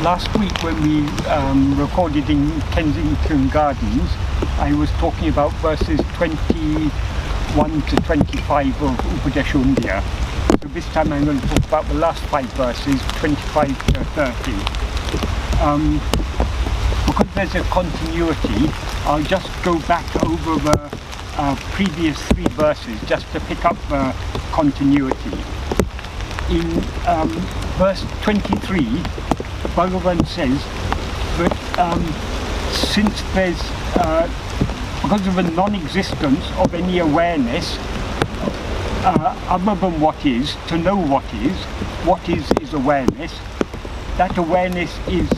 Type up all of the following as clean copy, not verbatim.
Last week when we recorded in Kensington Gardens, I was talking about verses 21 to 25 of Upadēśa Undiyār. So this time I'm going to talk about the last 5 verses, 25 to 30. Because there's a continuity, I'll just go back over the previous 3 verses just to pick up the continuity. In verse 23, Bhagavan says that since there's, because of the non-existence of any awareness other than what is, to know what is awareness. That awareness is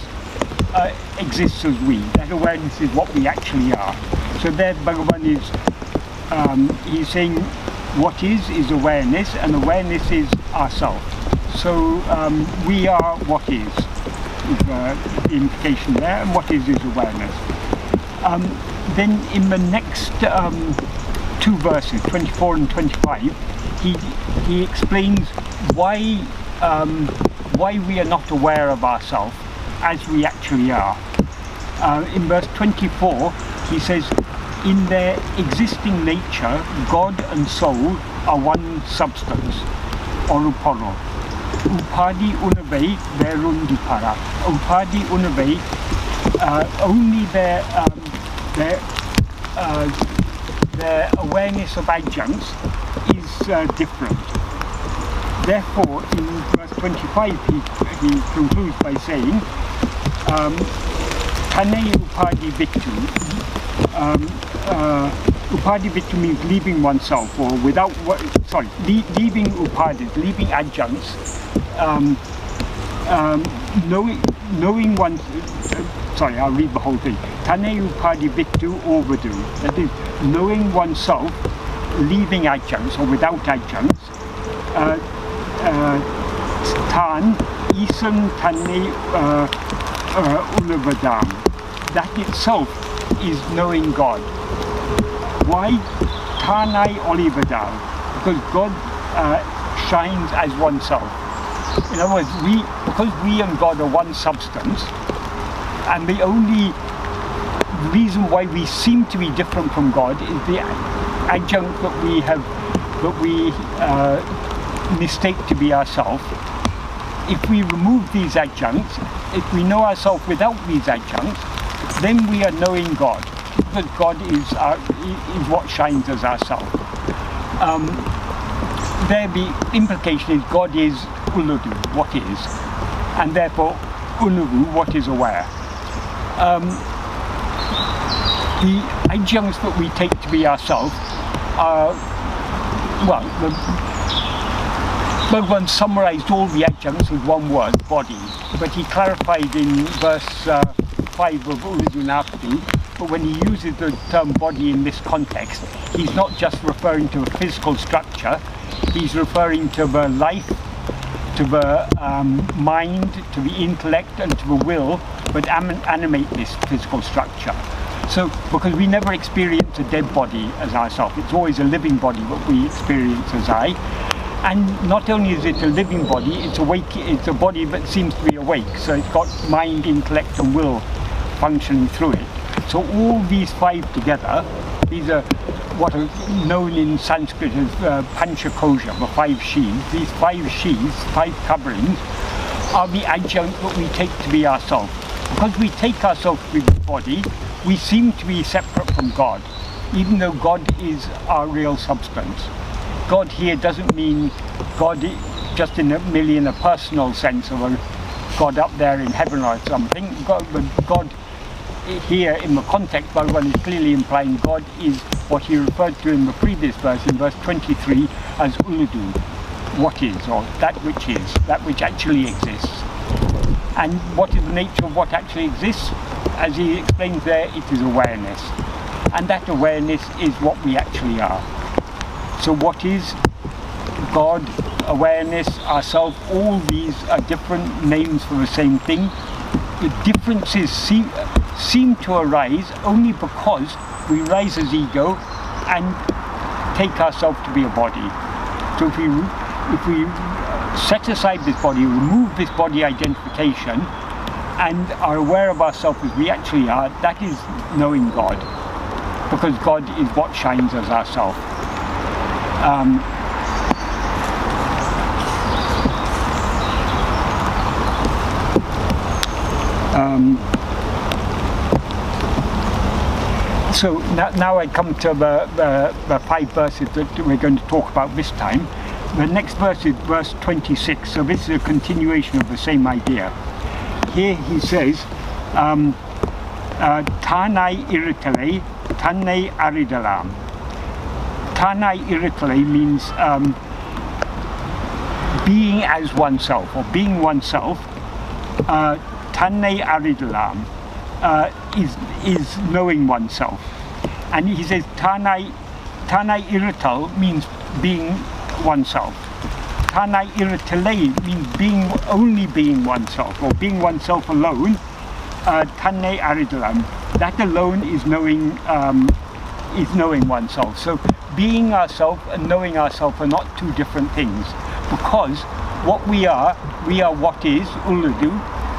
exists as we. That awareness is what we actually are. So there Bhagavan is, he's saying what is awareness, and awareness is ourself. So we are what is the implication there, and what is awareness. Then in the next 2 verses, 24 and 25, he explains why we are not aware of ourselves as we actually are. In verse 24, he says, in their existing nature, God and soul are one substance, or uporo. Upadēśa Undiyār. Upadēśa Undiyār, only their awareness of adjuncts is different. Therefore, in verse 25, he concludes by saying, Tane Upadēśa. Upadēśa means leaving oneself, or without, leaving upadis, leaving adjuncts, knowing one, I'll read the whole thing. Tane Upadēśa overdue, that is, knowing oneself, leaving adjuncts, or without adjuncts, Tan, Isan Tane Unavadam, that itself is knowing God. Why? Tanai Olivadal, because God shines as oneself. In other words, because we and God are one substance, and the only reason why we seem to be different from God is the adjunct that we mistake to be ourselves. If we remove these adjuncts, if we know ourselves without these adjuncts, then we are knowing God. Because God is what shines as ourself. There the implication is God is Uludu, what is, and therefore Unuvu, what is aware. The adjuncts that we take to be ourselves are, Bhagavan summarized all the adjuncts with one word, body, but he clarified in verse 5 of Upadēśa. But when he uses the term body in this context, he's not just referring to a physical structure, he's referring to the life, to the mind, to the intellect, and to the will that animate this physical structure. So, because we never experience a dead body as ourself, it's always a living body what we experience as I. And not only is it a living body, it's a body that seems to be awake, so it's got mind, intellect and will functioning through it. So all these five together, these are what are known in Sanskrit as Panchakosha, the five sheaths. These five sheaths, five coverings, are the adjunct that we take to be ourselves. Because we take ourselves to be the body, we seem to be separate from God, even though God is our real substance. God here doesn't mean God just in a personal sense of a God up there in heaven or something. But God here in the context, Bhagavan is clearly implying God is what he referred to in the previous verse, in verse 23, as Uludu, what is, or that which actually exists. And what is the nature of what actually exists? As he explains there, it is awareness. And that awareness is what we actually are. So what is God, awareness, ourself, all these are different names for the same thing. The differences seem to arise only because we rise as ego and take ourselves to be a body. So if we set aside this body, remove this body identification and are aware of ourselves as we actually are, that is knowing God, because God is what shines as ourself. So now I come to the five verses that we're going to talk about this time. The next verse is verse 26, so this is a continuation of the same idea. Here he says, Tanai iritale, tanai aridalam. Tanai iritale means being as oneself, or being oneself. Tanai aridalam is knowing oneself. And he says Tanai irital means being oneself. Tanai iritale means only being oneself, or being oneself alone. Tanai aridalam, that alone is knowing oneself. So being ourself and knowing ourself are not two different things, because what we are what is, Uludu,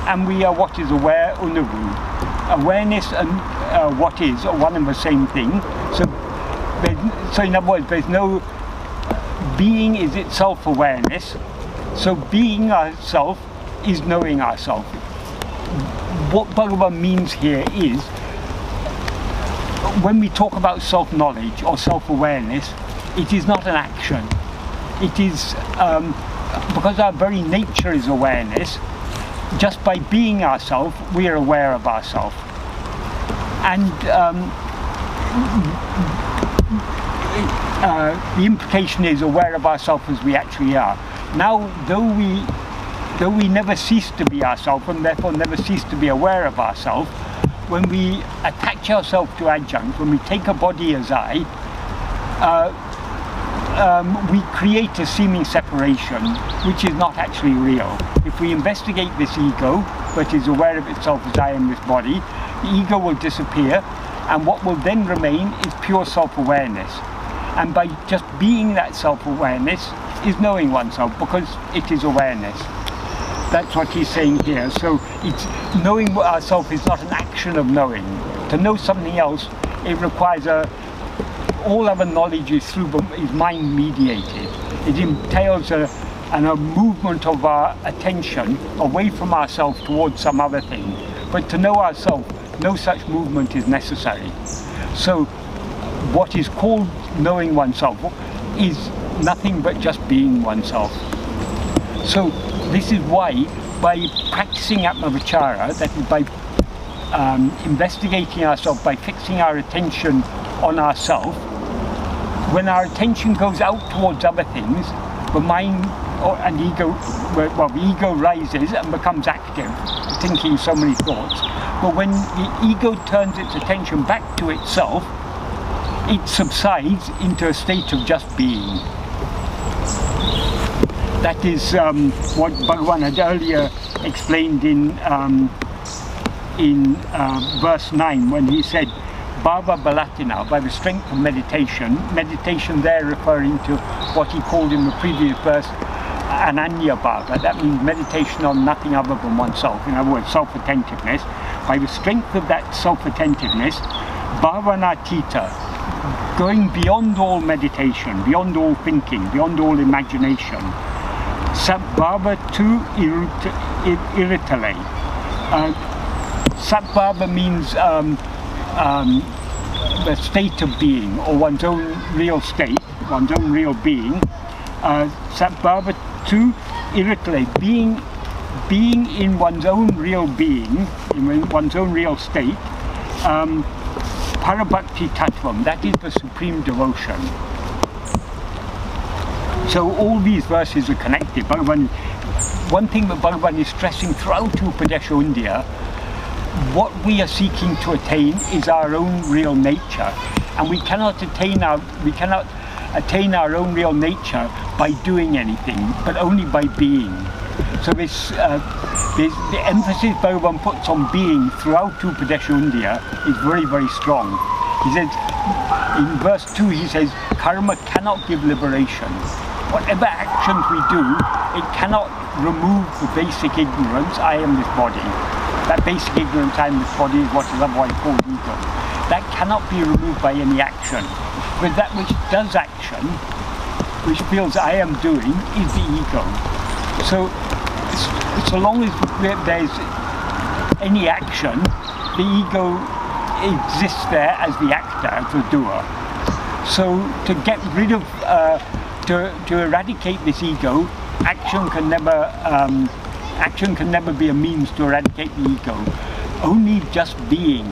and we are what is aware, Unavu. Awareness and what is are one and the same thing. So in other words, there's no being is itself awareness. So being ourself is knowing ourself. What Bhagavan means here is, when we talk about self-knowledge or self-awareness, it is not an action. It is, because our very nature is awareness, just by being ourselves, we are aware of ourselves. And the implication is aware of ourselves as we actually are. Now, though we never cease to be ourselves, and therefore never cease to be aware of ourselves, when we attach ourselves to adjunct, when we take a body as I, we create a seeming separation which is not actually real. If we investigate this ego that is aware of itself as I am this body, the ego will disappear, and what will then remain is pure self-awareness. And by just being that self-awareness is knowing oneself, because it is awareness. That's what he's saying here. So it's knowing ourselves is not an action of knowing. To know something else, it requires all other knowledge is mind mediated. It entails a movement of our attention away from ourselves towards some other thing. But to know ourselves, no such movement is necessary. So what is called knowing oneself is nothing but just being oneself. So this is why, by practicing Atma-vichara, that is by investigating ourselves, by fixing our attention on ourselves, when our attention goes out towards other things, the mind and ego, well, the ego rises and becomes active, thinking so many thoughts. But when the ego turns its attention back to itself, it subsides into a state of just being. That is what Bhagavan had earlier explained in verse 9, when he said, Bhava Balatina, by the strength of meditation. Meditation there referring to what he called in the previous verse Ananya Bhava. That means meditation on nothing other than oneself. In other words, self-attentiveness. By the strength of that self-attentiveness, Bhavanatita, going beyond all meditation, beyond all thinking, beyond all imagination. Sabbhava tu iritale. Sabbhava means the state of being, or one's own real state, one's own real being. Sabbhava tu iritale, being in one's own real being, in one's own real state. Parabhakti Tattvam, that is the supreme devotion. So all these verses are connected. Bhagavan, one thing that Bhagavan is stressing throughout Upadēśa Undiyār, what we are seeking to attain is our own real nature, and we cannot attain our own real nature by doing anything, but only by being. So this the emphasis Bhagavan puts on being throughout Upadēśa Undiyār is very, very strong. He says, in verse 2 he says, karma cannot give liberation. Whatever actions we do, it cannot remove the basic ignorance, I am this body. That basic ignorance, I am this body, is what is otherwise called ego. That cannot be removed by any action. But that which does action, which feels I am doing, is the ego. So long as there's any action, the ego exists there as the actor, as the doer. So to get rid of, to eradicate this ego, action can never be a means to eradicate the ego. Only just being,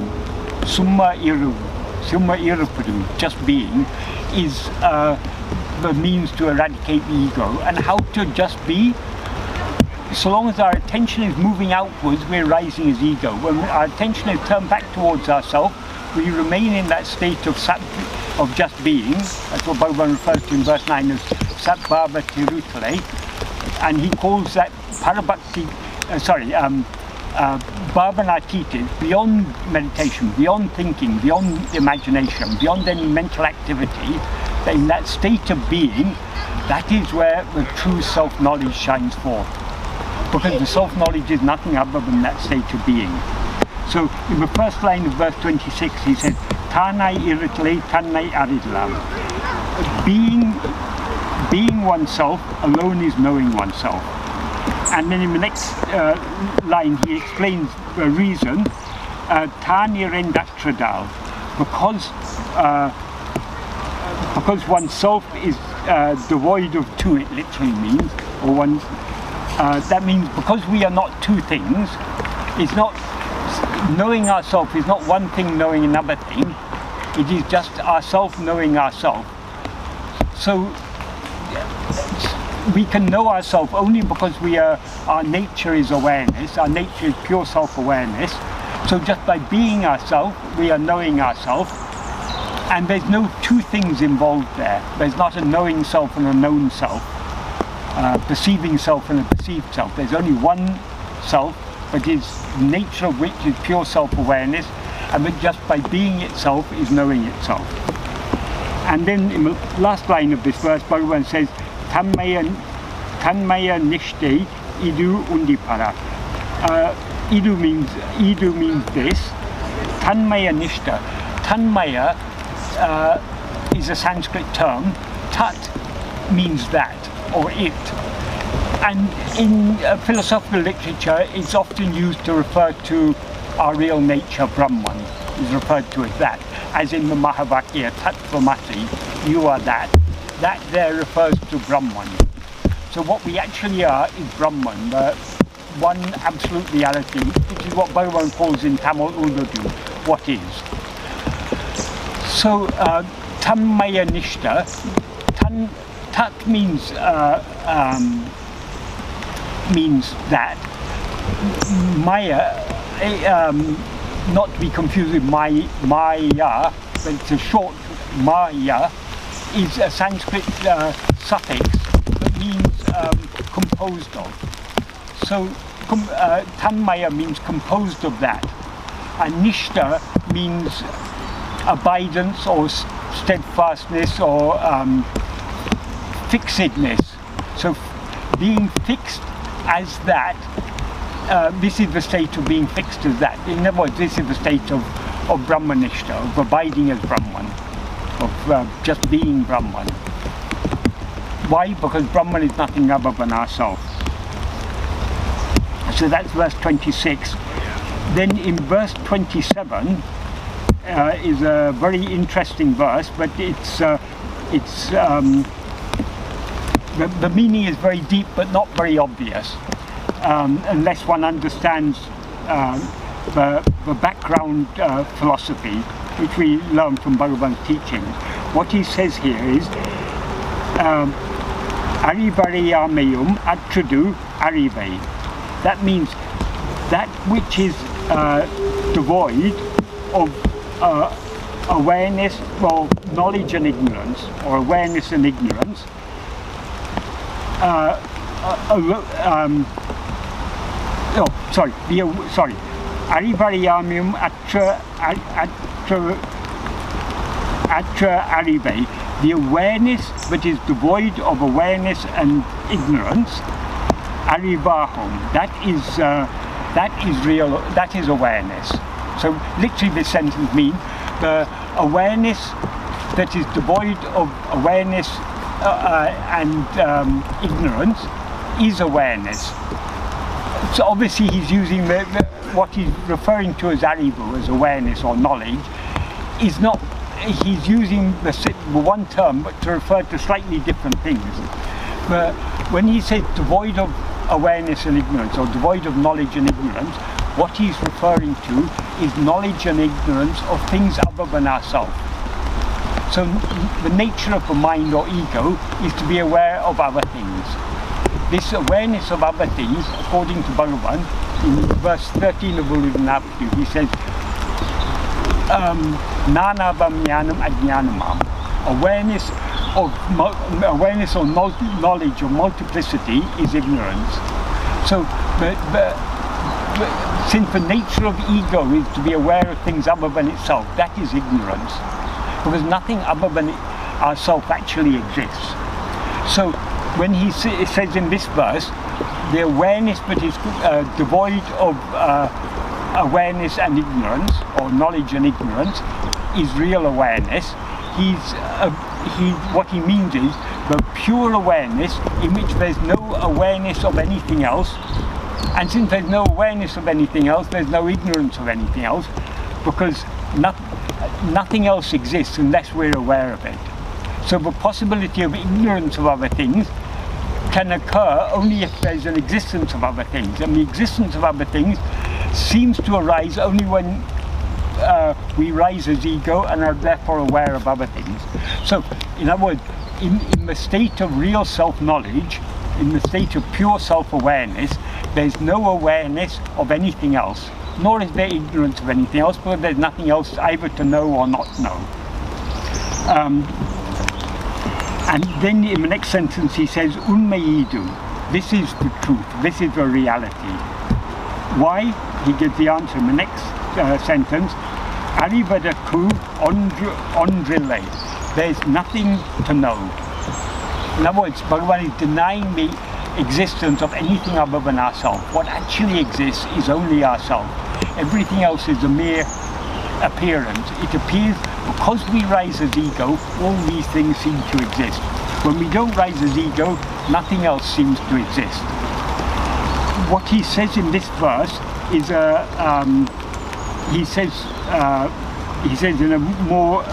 summa irupadu, just being, is the means to eradicate the ego. And how to just be? So long as our attention is moving outwards, we're rising as ego. When our attention is turned back towards ourselves, we remain in that state of just being. That's what Bhagavan refers to in verse 9 as Sabbhava Tirutale. And he calls that Parabhakti, Bhavanatita, beyond meditation, beyond thinking, beyond imagination, beyond any mental activity. That in that state of being, that is where the true self-knowledge shines forth. Because the self-knowledge is nothing other than that state of being. So in the first line of verse 26 he says, Tanai iritale, tanai aridlam. Being oneself alone is knowing oneself. And then in the next line he explains the reason, Tani rendatradal, because oneself is devoid of two, it literally means, or one. That means because we are not two things, it's not knowing ourselves is not one thing knowing another thing, it is just ourself knowing ourself. So we can know ourselves only because our nature is awareness, our nature is pure self-awareness. So just by being ourselves, we are knowing ourselves, and there's no two things involved there. There's not a knowing self and a known self. Perceiving self and a perceived self. There's only one self, but its nature of which is pure self-awareness, and that just by being itself is knowing itself. And then in the last line of this verse, Bhagavan says, Tanmaya nishte idu undipara. Idu means this. Tanmaya nishta. Tanmaya is a Sanskrit term. Tat means that, or it. And in philosophical literature, it's often used to refer to our real nature, Brahman, is referred to as that. As in the Mahavakya, Tattvamasi, you are that. That there refers to Brahman. So what we actually are is Brahman, the one absolute reality, which is what Bhagavan calls in Tamil Urdu, what is. So, Tanmaya Nishta, Tat means that. Maya, not to be confused with Maya, but it's a short Maya, is a Sanskrit suffix that means composed of. So Tanmaya means composed of that, and Nishta means abidance or steadfastness or fixedness. So being fixed as that, this is the state of being fixed as that. In other words, this is the state of Brahmanishta, of abiding as Brahman, of just being Brahman. Why? Because Brahman is nothing other than ourself. So that's verse 26. Then in verse 27 is a very interesting verse, but the meaning is very deep but not very obvious, unless one understands the background philosophy which we learn from Bhagavan's teachings. What he says here is Arivariyameyum atradu arive. That means that which is devoid of awareness, well, knowledge and ignorance, or awareness and ignorance, Arivariyamyum atra arive, the awareness that is devoid of awareness and ignorance, arivahum, that is real, that is awareness. So literally this sentence means the awareness that is devoid of awareness and ignorance is awareness. So obviously he's using what he's referring to as arivu, as awareness or knowledge, is not, he's using the one term but to refer to slightly different things. But when he says devoid of awareness and ignorance, or devoid of knowledge and ignorance, what he's referring to is knowledge and ignorance of things other than ourselves. So the nature of the mind or ego is to be aware of other things. This awareness of other things, according to Bhagavan, in verse 13 of Upadēśa, he says, Nānabam jnanam ajñānamam. Awareness or knowledge or multiplicity is ignorance. So since the nature of ego is to be aware of things other than itself, that is ignorance. Because nothing other than ourself actually exists. So when he says in this verse, the awareness that is devoid of awareness and ignorance, or knowledge and ignorance, is real awareness. What he means is the pure awareness in which there's no awareness of anything else, and since there's no awareness of anything else, there's no ignorance of anything else, because nothing else exists unless we're aware of it. So the possibility of ignorance of other things can occur only if there's an existence of other things, and the existence of other things seems to arise only when we rise as ego and are therefore aware of other things. So, in other words, in the state of real self-knowledge, in the state of pure self-awareness, there's no awareness of anything else, nor is there ignorance of anything else, because there's nothing else either to know or not know. And then in the next sentence he says, Unmayidu, this is the truth, this is the reality. Why? He gives the answer in the next sentence, Arivadaku ondrile, there's nothing to know. In other words, Bhagavan is denying the existence of anything other than ourselves. What actually exists is only ourselves. Everything else is a mere appearance. It appears because we rise as ego, all these things seem to exist. When we don't rise as ego, nothing else seems to exist. What he says in this verse is he says in a more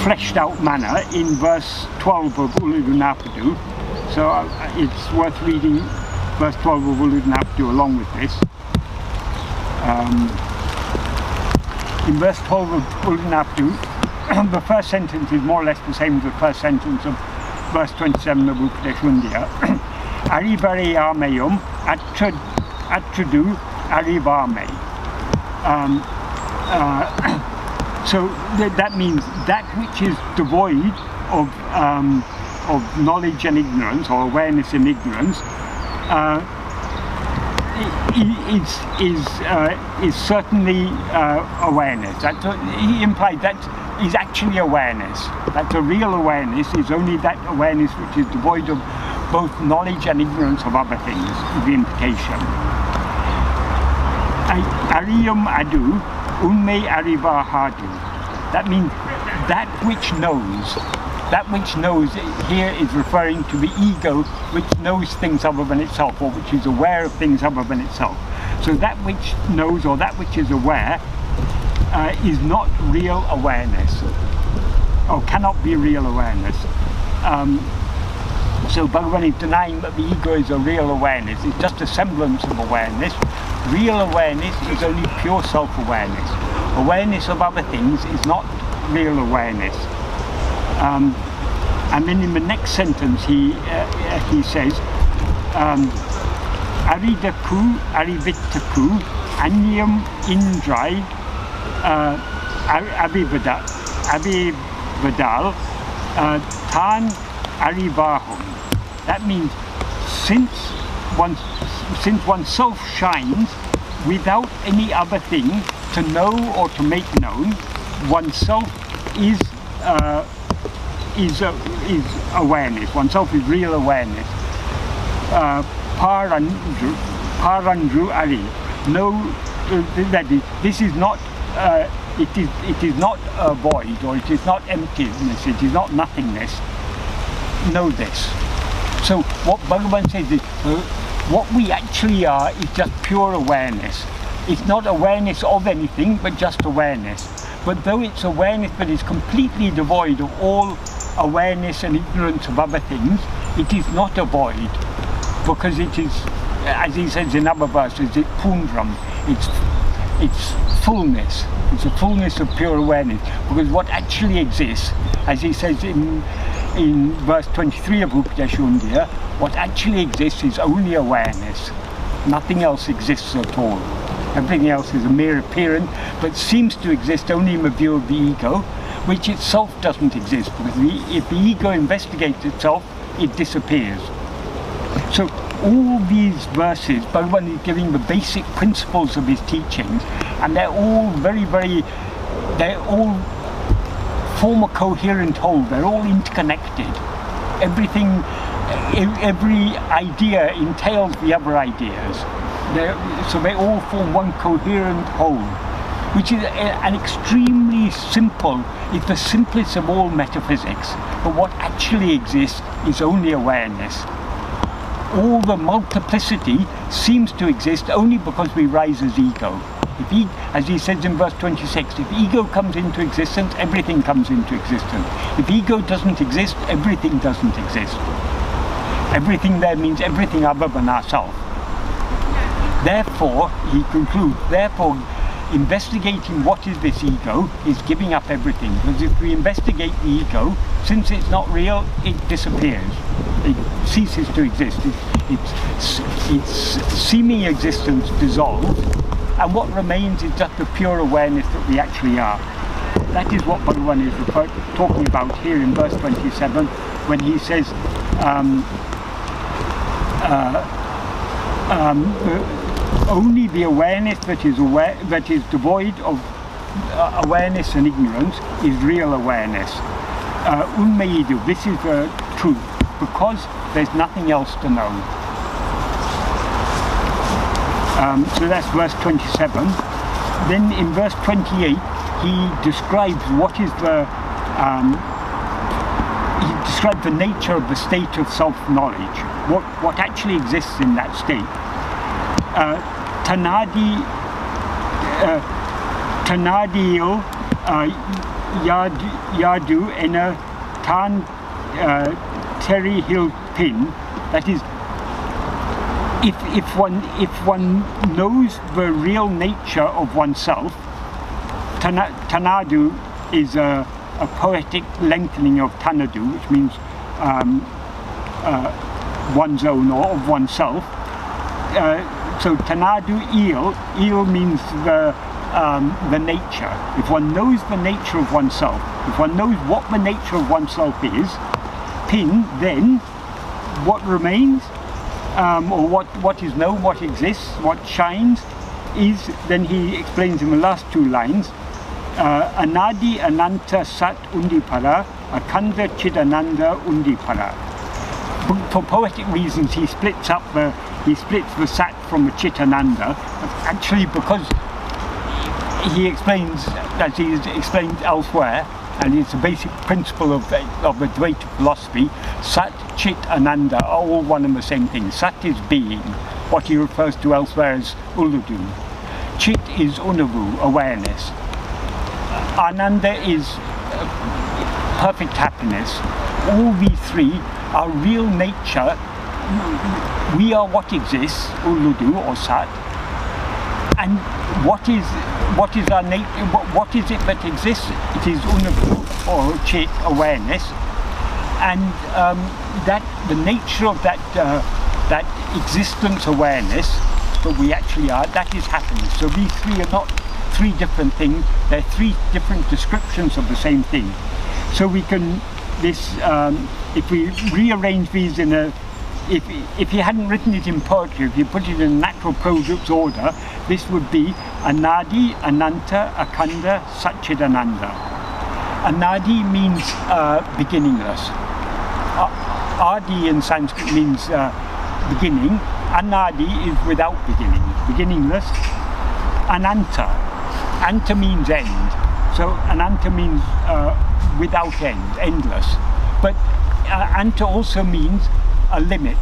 fleshed out manner in verse 12 of Upadēśa. So it's worth reading verse 12 of Upadēśa along with this. In verse 12 of Upadēśa, the first sentence is more or less the same as the first sentence of verse 27 of Upadēśa Undiyār. Arivariyameyum atradu arivame. So that means that which is devoid of knowledge and ignorance, or awareness and ignorance, is certainly awareness. He implied that is actually awareness. That the real awareness is only that awareness which is devoid of both knowledge and ignorance of other things, the implication. Ariyam adu, unme ariva hadu. That means that which knows. That which knows here is referring to the ego, which knows things other than itself, or which is aware of things other than itself. So that which knows, or that which is aware, is not real awareness, or cannot be real awareness. So Bhagavan is denying that the ego is a real awareness. It's just a semblance of awareness. Real awareness is only pure self-awareness. Awareness of other things is not real awareness. And then in the next sentence he says, Aridaku, Arivitaku, Anyam Indrai, Abhivadal, Tan Arivahum. That means since oneself shines without any other thing to know or to make known, oneself is awareness. Oneself is real awareness. Parandru Ari. No, that is, this is not. It is not a void, or it is not emptiness. It is not nothingness. Know this. So what Bhagavan says is, what we actually are is just pure awareness. It's not awareness of anything, but just awareness. But though it's awareness that is completely devoid of all awareness and ignorance of other things, it is not a void, because it is, as he says in other verses, it's pundram, it's fullness. It's a fullness of pure awareness, because what actually exists, as he says in verse 23 of Upadēśa Undiyār, what actually exists is only awareness. Nothing else exists at all. Everything else is a mere appearance, but seems to exist only in the view of the ego, which itself doesn't exist, because if the ego investigates itself, it disappears. So all these verses, Bhagavan is giving the basic principles of his teachings, and they're all they all form a coherent whole. They're all interconnected. Everything, every idea entails the other ideas. So they all form one coherent whole, which is an extremely simple, it's the simplest of all metaphysics. But what actually exists is only awareness. All the multiplicity seems to exist only because we rise as ego. As he says in verse 26, if ego comes into existence, everything comes into existence. If ego doesn't exist, everything doesn't exist. Everything there means everything other than ourselves. Therefore, he concludes, therefore, investigating what is this ego is giving up everything. Because if we investigate the ego, since it's not real, it disappears. It ceases to exist. Its seeming existence dissolves, and what remains is just the pure awareness that we actually are. That is what Bhagavan is talking about here in verse 27, when he says, only the awareness that is devoid of awareness and ignorance is real awareness. Unmeidu, this is the truth, because there's nothing else to know. So that's verse 27. Then in verse 28, he describes what is he describes the nature of the state of self-knowledge, what actually exists in that state. Tanadil yadu ena tan teri hil pin. That is, if one knows the real nature of oneself, tanadu is a poetic lengthening of tanadu, which means one's own or of oneself. So tanadu il means the nature. If one knows the nature of oneself, if one knows what the nature of oneself is, pin, then what remains? or what is known, what exists, what shines, is, then he explains in the last two lines, Anadi Ananta Sat Undipara, Akhanda Chidananda Undipara. For poetic reasons, he splits the Sat from the Chitananda, actually because he explains, as he explained elsewhere, and it's a basic principle of the Advaita philosophy, Sat, Chit, Ananda are all one and the same thing. Sat is being, what he refers to elsewhere as Ulludu. Chit is Unavu, awareness. Ananda is perfect happiness. All these three are real nature. We are what exists, Ulludu or Sat. And what is our nature? What is it that exists? It is Unavu or Chit, awareness, and that the nature of that existence awareness that we actually are, that is happiness. So these three are not three different things; they're three different descriptions of the same thing. So we can if we rearrange these in a if he hadn't written it in poetry, if you put it in natural prose order, this would be Anadi, Ananta, Akhanda, Satchidananda. Anadi means beginningless. Adi in Sanskrit means beginning. Anadi is without beginning, beginningless. Ananta. Anta means end. So Ananta means without end, endless. But Anta also means a limit,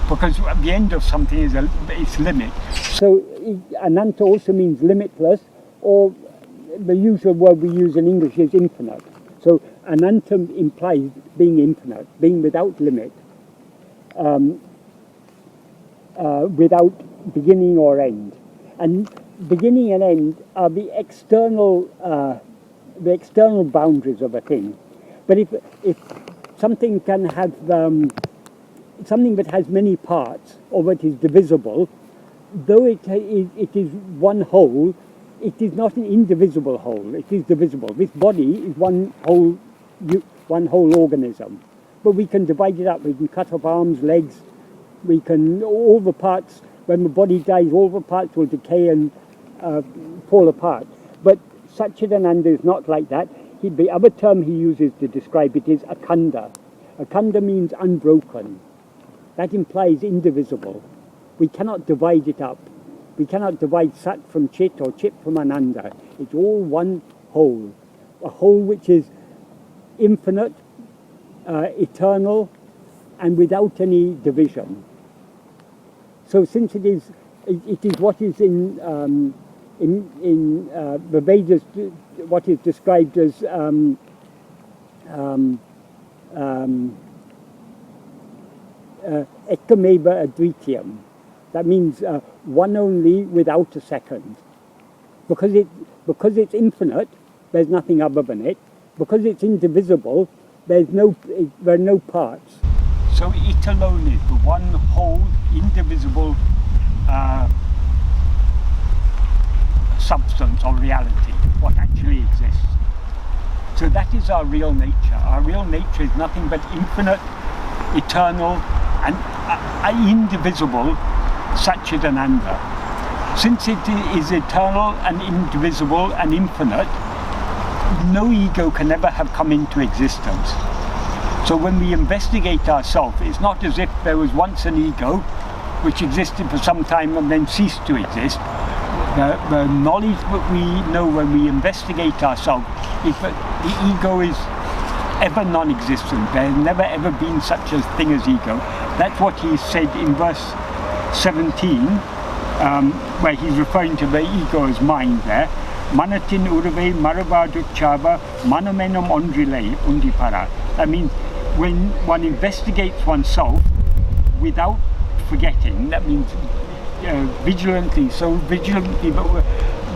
because at the end of something is its limit. So Ananta also means limitless, or the usual word we use in English is infinite. So Ananta implies being infinite, being without limit, without beginning or end. And beginning and end are the external boundaries of a thing. But if something can have something that has many parts, or that is divisible, though it is one whole, it is not an indivisible whole. It is divisible. This body is one whole organism, but we can divide it up. We can cut off arms, legs. We can all the parts. When the body dies, all the parts will decay and fall apart. But Satchidananda is not like that. The other term he uses to describe it is Akhanda. Akhanda means unbroken. That implies indivisible. We cannot divide it up. We cannot divide Sat from Chit or Chit from Ananda. It's all one whole. A whole which is infinite, eternal, and without any division. So since it is what is in the Vedas, what is described as Ekameva Advitiyam. That means one only without a second. Because it's infinite, there's nothing other than it. Because it's indivisible, there are no parts. So it alone is the one whole, indivisible substance or reality, what actually exists. So that is our real nature. Our real nature is nothing but infinite, eternal, and indivisible Satchidananda. Since it is eternal and indivisible and infinite, no ego can ever have come into existence. So when we investigate ourselves, it's not as if there was once an ego which existed for some time and then ceased to exist. The knowledge that we know when we investigate ourselves is that the ego is ever non-existent. There has never ever been such a thing as ego. That's what he said in verse 17, where he's referring to the ego as mind there. Manatin urve maravadukchava manomenam ondrile undipara. That means when one investigates oneself without forgetting, that means vigilantly, so vigilantly that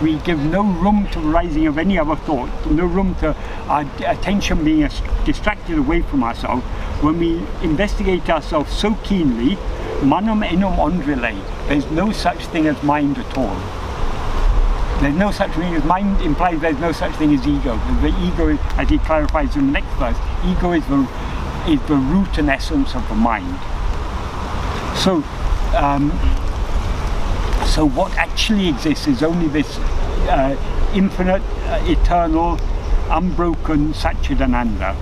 we give no room to the rising of any other thought, no room to our attention being distracted away from ourselves. When we investigate ourselves so keenly, manam enum ondrile, there's no such thing as mind at all. There's no such thing as mind, implies there's no such thing as ego. The ego, as he clarifies in the next verse, ego is the root and essence of the mind. So, so what actually exists is only this infinite, eternal, unbroken Satchidananda.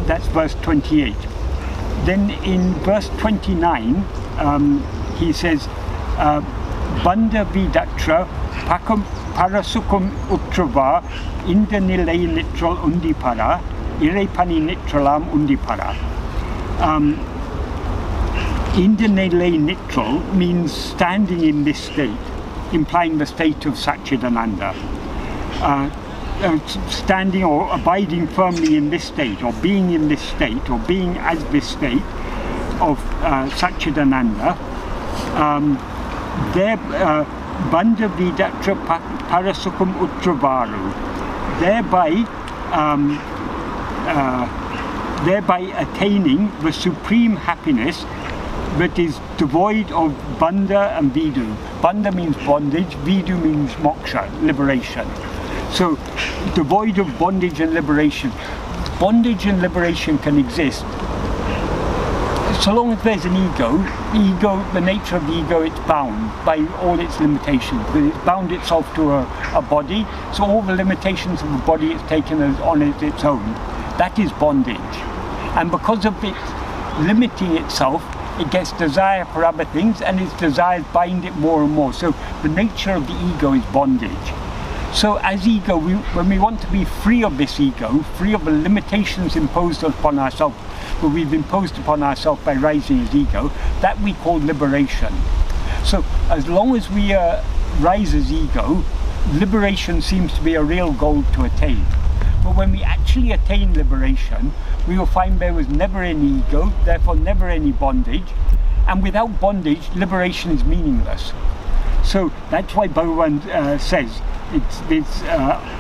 That's verse 28. Then in verse 29, he says, Bandha vidatra parasukum utrava indanilai nitral undipara irepani nitralam undipara. Indanilai nitral means standing in this state, implying the state of Satchidananda. Standing or abiding firmly in this state, or being in this state, or being as this state of Satchidananda, Bandha vidatra parasukum utravaru, thereby attaining the supreme happiness that is devoid of bandha and vidu. Bandha means bondage, vidu means moksha, liberation. So, devoid of bondage and liberation. Bondage and liberation can exist so long as there's an ego. The nature of the ego, it's bound by all its limitations. It's bound itself to a body, so all the limitations of the body it's taken on as its own. That is bondage. And because of it limiting itself, it gets desire for other things, and its desires bind it more and more. So the nature of the ego is bondage. So as ego, when we want to be free of this ego, free of the limitations imposed upon ourselves, that we've imposed upon ourselves by rising as ego, that we call liberation. So as long as we rise as ego, liberation seems to be a real goal to attain. But when we actually attain liberation, we will find there was never any ego, therefore never any bondage, and without bondage, liberation is meaningless. So that's why Bhagavan says, it's this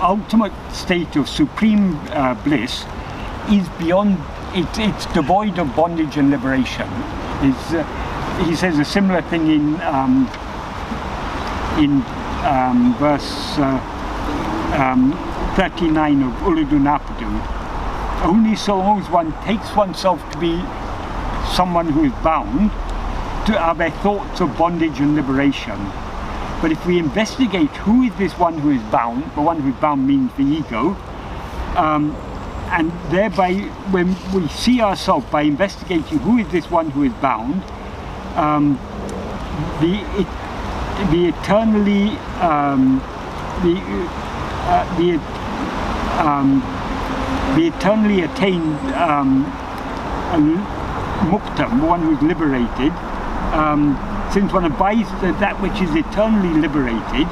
ultimate state of supreme bliss is beyond, it's devoid of bondage and liberation. He says a similar thing in verse 39 of Upadēśa. Only so long as one takes oneself to be someone who is bound, are there thoughts of bondage and liberation. But if we investigate who is this one who is bound, the one who is bound means the ego, and thereby when we see ourselves by investigating who is this one who is bound, the eternally attained mukta, the one who is liberated, since one abides that which is eternally liberated,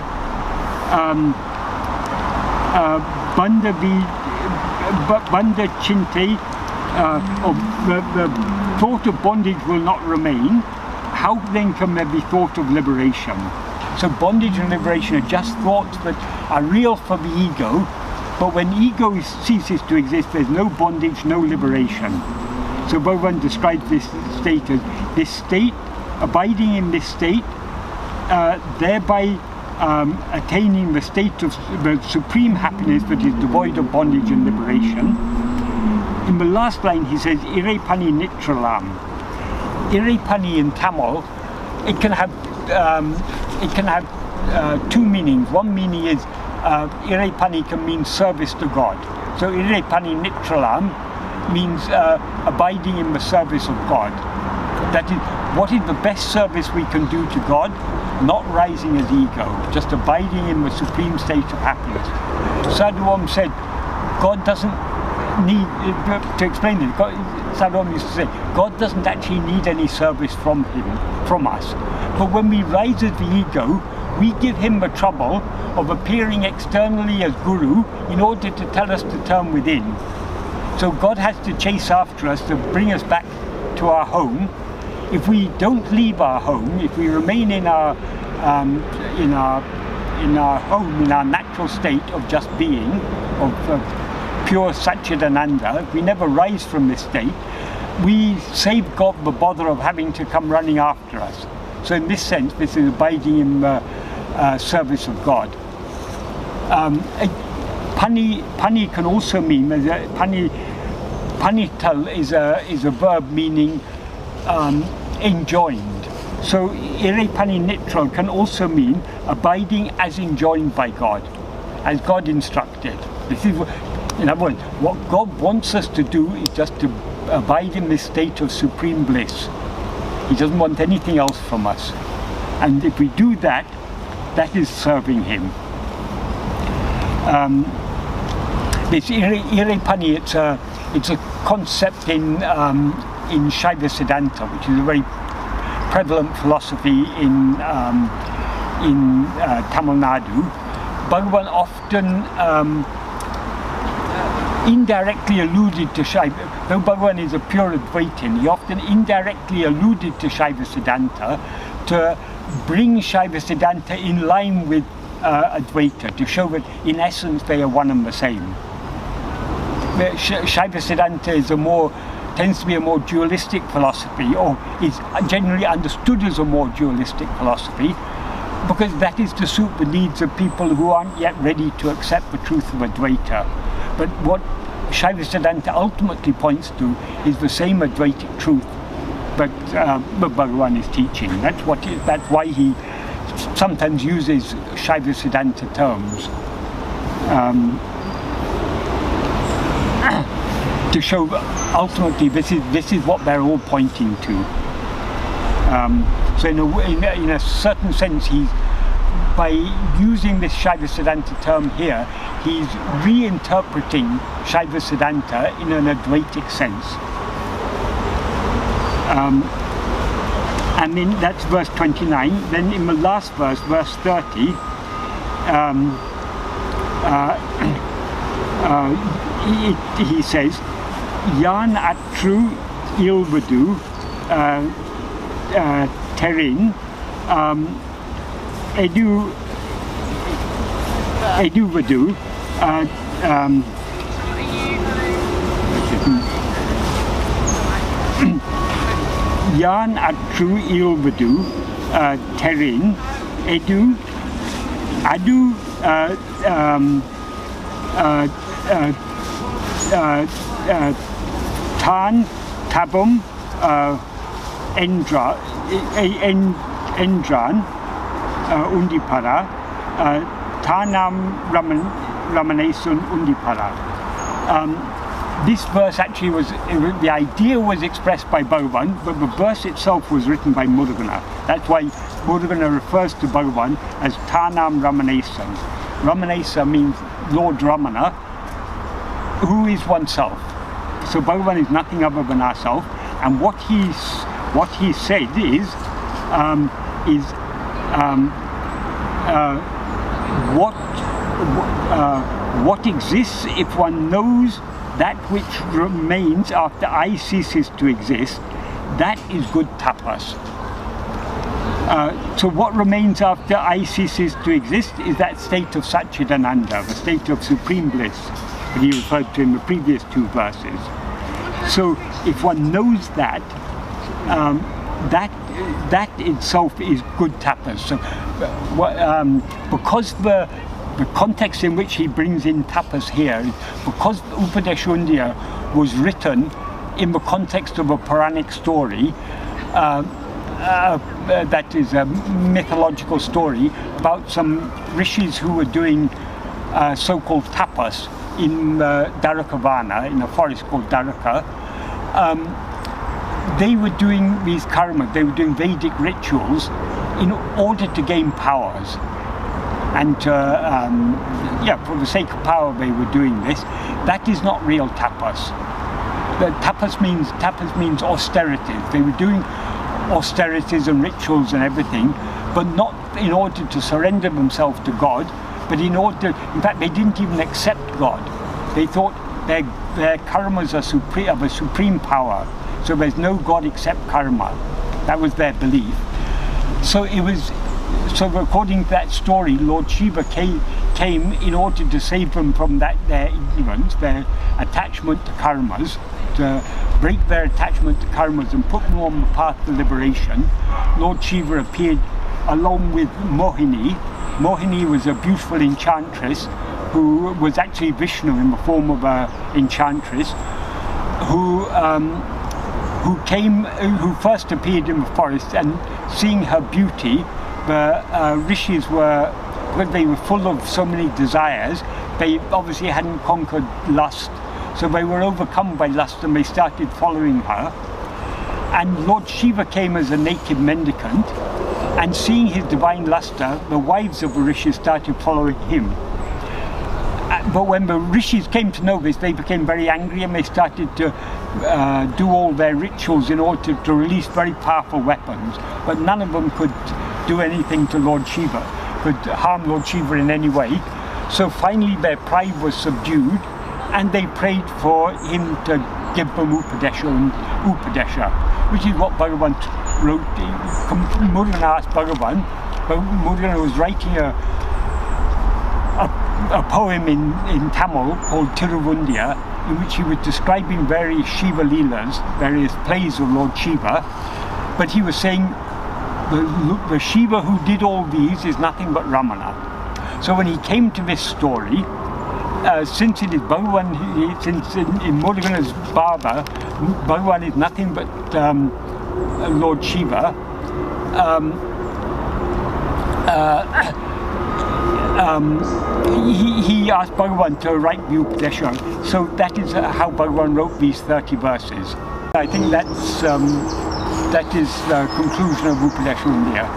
bandha chinte, the thought of bondage will not remain. How then can there be thought of liberation? So bondage and liberation are just thoughts that are real for the ego, but when ego ceases to exist, there's no bondage, no liberation. So Bhagavan describes this state as this state, abiding in this state, thereby attaining the state of the supreme happiness that is devoid of bondage and liberation. In the last line he says, Irepani nitralam. Irepani in Tamil, it can have two meanings. One meaning is Irepani can mean service to God. So Irepani nitralam means abiding in the service of God. That is, what is the best service we can do to God? Not rising as ego, just abiding in the supreme state of happiness. Sadhu Om said, God doesn't need, to explain it, Sadhu Om used to say, God doesn't actually need any service from us. But when we rise as the ego, we give him the trouble of appearing externally as Guru in order to tell us to turn within. So God has to chase after us to bring us back to our home. If we don't leave our home, if we remain in our home, in our natural state of just being, of pure Satchidananda, if we never rise from this state, we save God the bother of having to come running after us. So in this sense, this is abiding in the service of God. Pani can also mean, panital is a verb meaning enjoined. So irepani nitral can also mean abiding as enjoined by God, as God instructed. This is, in other words, what God wants us to do is just to abide in this state of supreme bliss. He doesn't want anything else from us. And if we do that, that is serving Him. This irepani, it's a concept in Shaiva Siddhanta, which is a very prevalent philosophy in Tamil Nadu. Bhagavan often indirectly alluded to Shaiva, though Bhagavan is a pure Advaitin, he often indirectly alluded to Shaiva Siddhanta to bring Shaiva Siddhanta in line with Advaita, to show that in essence they are one and the same. Shaiva Siddhanta is tends to be a more dualistic philosophy, or is generally understood as a more dualistic philosophy, because that is to suit the needs of people who aren't yet ready to accept the truth of Advaita. But what Shaiva Siddhanta ultimately points to is the same Advaitic truth that Bhagavan is teaching. That's why he sometimes uses Shaiva Siddhanta terms to show that ultimately this is what they're all pointing to. So in a certain sense, by using this Shaiva Siddhanta term here, he's reinterpreting Shaiva Siddhanta in an Advaitic sense. And then that's verse 29. Then in the last verse, verse 30, he says, Yan atru ilvadu terin eduvadu Yan atru ilvadu terin adu tan tabum endran undipara tanam ramanesun undipara. This verse actually the idea was expressed by Bhagavan, but the verse itself was written by Murugana. That's why Murugana refers to Bhagavan as Tanam Ramanesan. Ramanesa means Lord Ramana, who is oneself. So Bhagavan is nothing other than ourself, and what he said is what exists if one knows that which remains after I ceases to exist, that is good tapas. So what remains after I ceases to exist is that state of Satchidananda, the state of supreme bliss that he referred to in the previous two verses. So if one knows that, that itself is good tapas. So, because the context in which he brings in tapas here, because Upadēśa Undiyār was written in the context of a Puranic story, that is a mythological story about some rishis who were doing so-called tapas in Dwarakavana, in a forest called Dwaraka. They were doing these karmas, they were doing Vedic rituals in order to gain powers. And for the sake of power they were doing this. That is not real tapas. The tapas means austerities. They were doing austerities and rituals and everything, but not in order to surrender themselves to God, but in fact they didn't even accept God. They thought their karmas are of a supreme power, so there's no God except karma. That was their belief. So according to that story, Lord Shiva came in order to save them from their ignorance, their attachment to karmas, to break their attachment to karmas and put them on the path to liberation. Lord Shiva appeared along with Mohini. Mohini was a beautiful enchantress who was actually Vishnu in the form of an enchantress, who who first appeared in the forest, and seeing her beauty, the rishis were, because they were full of so many desires, they obviously hadn't conquered lust, so they were overcome by lust and they started following her. And Lord Shiva came as a naked mendicant, and seeing his divine luster, the wives of the rishis started following him. But when the rishis came to know this, they became very angry, and they started to do all their rituals in order to release very powerful weapons. But none of them could do anything to Lord Shiva, could harm Lord Shiva in any way. So finally their pride was subdued, and they prayed for him to give them Upadēśa, which is what Bhagavan wrote. Mudgana asked Bhagavan, but Mudgana was writing a poem in Tamil called Tiruvannamalai, in which he was describing various Shiva Leelas, various plays of Lord Shiva, but he was saying the Shiva who did all these is nothing but Ramana. So when he came to this story, since it is Bhagavan, since in Mudgana's Baba, Bhagavan is nothing but Lord Shiva, he asked Bhagavan to write the Upadēśa. So that is how Bhagavan wrote these 30 verses. I think that is the conclusion of Upadēśa Undiyār.